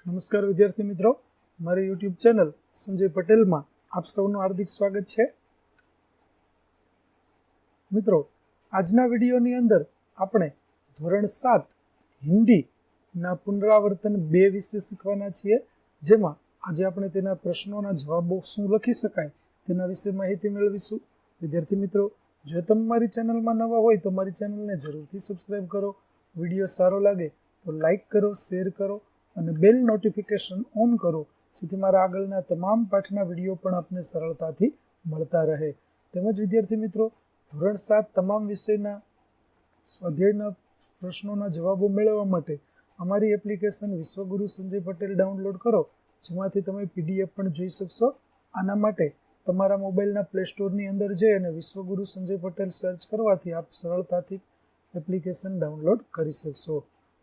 નમસ્કાર વિદ્યાર્થી મિત્રો, મારી યુટ્યુબ ચેનલ સંજય પટેલમાં આપ સૌનું હાર્દિક સ્વાગત છે. મિત્રો, આજના વિડીયોની અંદર આપણે ધોરણ 7 હિન્દીના પુનરાવર્તન 2 વિશે શીખવાના છીએ, જેમાં આજે આપણે તેના પ્રશ્નોના જવાબો શું લખી શકાય તેના વિશે માહિતી મેળવીશું. વિદ્યાર્થી મિત્રો, જો તમે મારી ચેનલમાં નવા હોય તો મારી ચેનલને જરૂરથી સબસ્ક્રાઇબ કરો. વિડીયો સારો લાગે તો લાઈક કરો, શેર કરો અને બેલ નોટિફિકેશન ઓન કરો, જેથી મારા આગળના તમામ પાઠના વિડીયો પણ આપને સરળતાથી મળતા રહે. તેમજ વિદ્યાર્થી મિત્રો, ધોરણ 7 તમામ વિષયના સ્વાધ્યાયના પ્રશ્નોના જવાબો મેળવવા માટે અમારી એપ્લિકેશન વિશ્વગુરુ સંજય પટેલ ડાઉનલોડ કરો, જેમાંથી તમે PDF પણ જોઈ શકશો. આના માટે તમારા મોબાઈલના પ્લે સ્ટોરની અંદર જઈ અને વિશ્વગુરુ સંજય પટેલ સર્ચ કરવાથી આપ સરળતાથી એપ્લિકેશન ડાઉનલોડ કરી શકશો.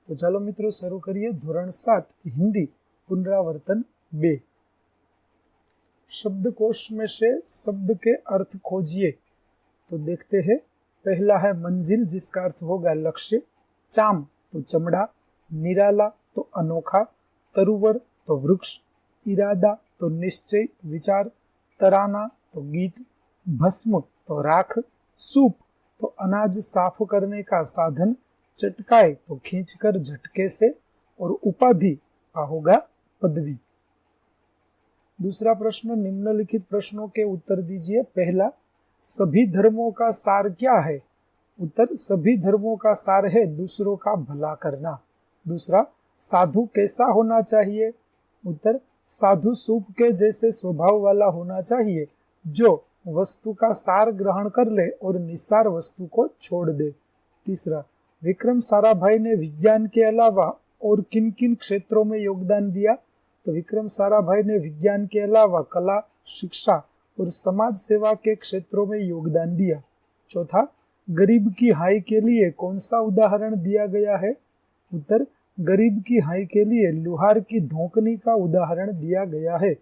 तो चलो मित्रों शुरू करिए. धोरण 7 हिंदी पुनरावर्तन 2. शब्दकोश में से शब्द के अर्थ खोजिए. तो देखते हैं. पहला है मंजिल, जिसका अर्थ होगा लक्ष्य. चाम तो चमड़ा, निराला तो अनोखा, तरुवर तो वृक्ष, इरादा तो निश्चय विचार, तराना तो गीत, भस्म तो राख, सूप तो अनाज साफ करने का साधन, चटकाए तो खींचकर झटके से, और उपाधि का होगा पदवी. दूसरा प्रश्न, निम्नलिखित प्रश्नों के उत्तर दीजिए. पहला, सभी धर्मों का सार क्या है? उत्तर, सभी धर्मों का सार है दूसरों का भला करना. दूसरा, साधु कैसा होना चाहिए? उत्तर, साधु सूप के जैसे स्वभाव वाला होना चाहिए, जो वस्तु का सार ग्रहण कर ले और निस्सार वस्तु को छोड़ दे. तीसरा, विक्रम साराभाई ने विज्ञान के अलावा और किन किन क्षेत्रों में योगदान दिया? तो विक्रम साराभाई ने विज्ञान के अलावा कला, शिक्षा और समाज सेवा के क्षेत्रों में योगदान दिया. चौथा, गरीब की हाय के लिए कौन सा उदाहरण दिया गया है? उत्तर, गरीब की हाय के लिए लुहार की धोकनी का उदाहरण दिया गया है.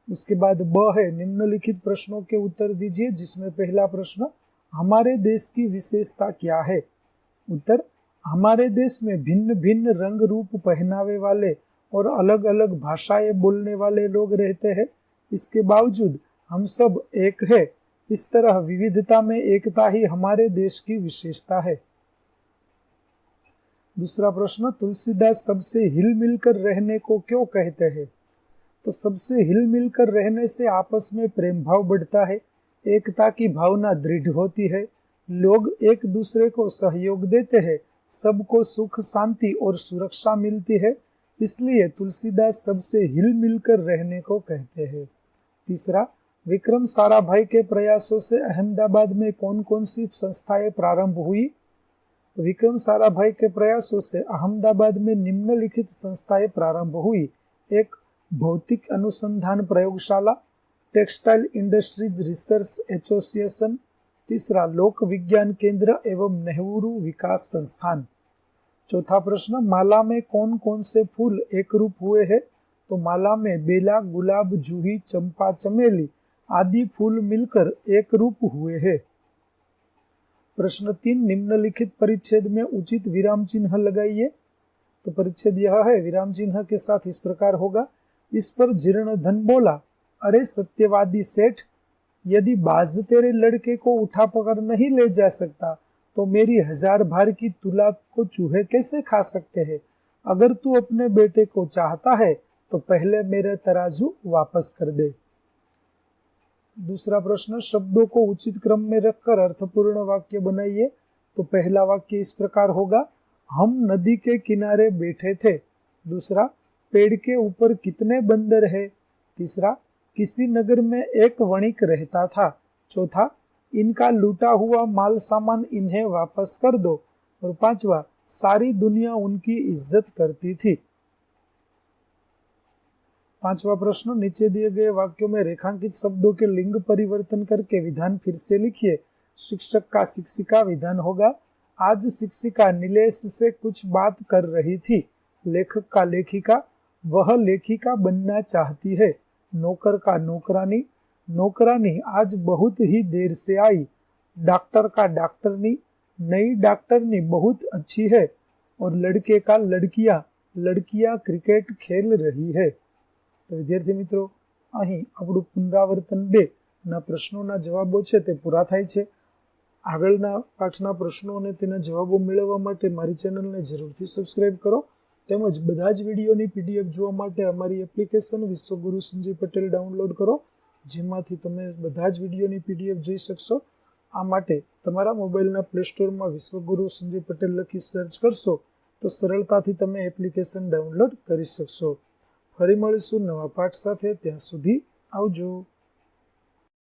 उसके बाद ब है, निम्नलिखित प्रश्नों के उत्तर दीजिए, जिसमें पहला प्रश्न, हमारे देश की विशेषता क्या है? उत्तर, हमारे देश में भिन्न भिन्न रंग रूप पहनावे वाले और अलग अलग भाषाएं बोलने वाले लोग रहते हैं. इसके बावजूद हम सब एक है. इस तरह विविधता में एकता ही हमारे देश की विशेषता है. दूसरा प्रश्न, तुलसीदास सबसे हिल मिलकर रहने को क्यों कहते हैं? तो सबसे हिल मिलकर रहने से आपस में प्रेम भाव बढ़ता है, एकता की भावना दृढ़ होती है, लोग एक दूसरे को सहयोग देते हैं, सबको सुख शांति और सुरक्षा मिलती है. इसलिए तुलसीदास सबसे हिल मिलकर रहने को कहते हैं. तीसरा, विक्रम साराभाई के प्रयासों से अहमदाबाद में कौन कौन सी संस्थाएं प्रारंभ हुई? तो विक्रम साराभाई के प्रयासों से अहमदाबाद में निम्नलिखित संस्थाएं प्रारंभ हुई. एक, भौतिक अनुसंधान प्रयोगशाला. Textile industries research association. तीसरा, लोक विज्ञान केंद्र एवं नेहरू विकास संस्थान. चौथा प्रश्न, माला में कौन कौन से फूल एक रूप हुए हैं? तो माला में बेला, गुलाब, जूही, चंपा, चमेली आदि फूल मिलकर एक रूप हुए हैं. प्रश्न 3, निम्नलिखित परिच्छेद में उचित विराम चिन्ह लगाइए. तो परिच्छेद यह है, विराम चिन्ह के साथ इस प्रकार होगा. इस पर जीर्णधन बोला, अरे सत्यवादी सेठ, यदि बाज तेरे लड़के को उठा पकड़ नहीं ले जा सकता तो मेरी 1000 भार की तुला को चूहे कैसे खा सकते हैं? अगर तू अपने बेटे को चाहता है तो पहले मेरे तराजू वापस कर दे. दूसरा प्रश्न, शब्दों को उचित क्रम में रखकर अर्थपूर्ण वाक्य बनाइए. तो पहला वाक्य इस प्रकार होगा, हम नदी के किनारे बैठे थे. दूसरा, पेड़ के ऊपर कितने बंदर है? तीसरा, किसी नगर में एक वणिक रहता था. चौथा, इनका लूटा हुआ माल सामान इन्हें वापस कर दो. और पांचवा, सारी दुनिया उनकी इज्जत करती थी. पांचवा प्रश्न, नीचे दिए गए वाक्यों में रेखांकित शब्दों के लिंग परिवर्तन करके विधान फिर से लिखिए. शिक्षक का शिक्षिका विधान होगा, आज शिक्षिका नीलेश से कुछ बात कर रही थी. लेखक का लेखिका, वह लेखिका बनना चाहती है. नौकर का नौकरानी, नौकरानी आज बहुत ही देर से आई. डॉक्टर का डॉक्टरनी, नई डॉक्टरनी बहुत अच्छी है. और लड़के का लड़कियां, लड़कियां क्रिकेट खेल रही है। तो विद्यार्थी मित्रों, અહીં આપણું પુનરાવર્તન 2 ના પ્રશ્નોના જવાબો છે તે પૂરા થાય છે। આગળના પાઠના પ્રશ્નો અને તેના જવાબો મેળવવા માટે મારી ચેનલને જરૂરથી સબસ્ક્રાઇબ કરો તેમજ બધા જ વિડીયોની પીડીએફ જોવા માટે અમારી એપ્લિકેશન વિશ્વગુરુ સંજય પટેલ ડાઉનલોડ કરો, જેમાંથી તમે બધા જ વિડીયોની પીડીએફ જોઈ શકશો। આ માટે તમારા મોબાઈલના પ્લે સ્ટોરમાં વિશ્વગુરુ સંજય પટેલ લખી સર્ચ કરશો તો સરળતાથી તમે એપ્લિકેશન ડાઉનલોડ કરી શકશો। ફરી મળીશું નવા પાઠ સાથે, ત્યાં સુધી આવજો।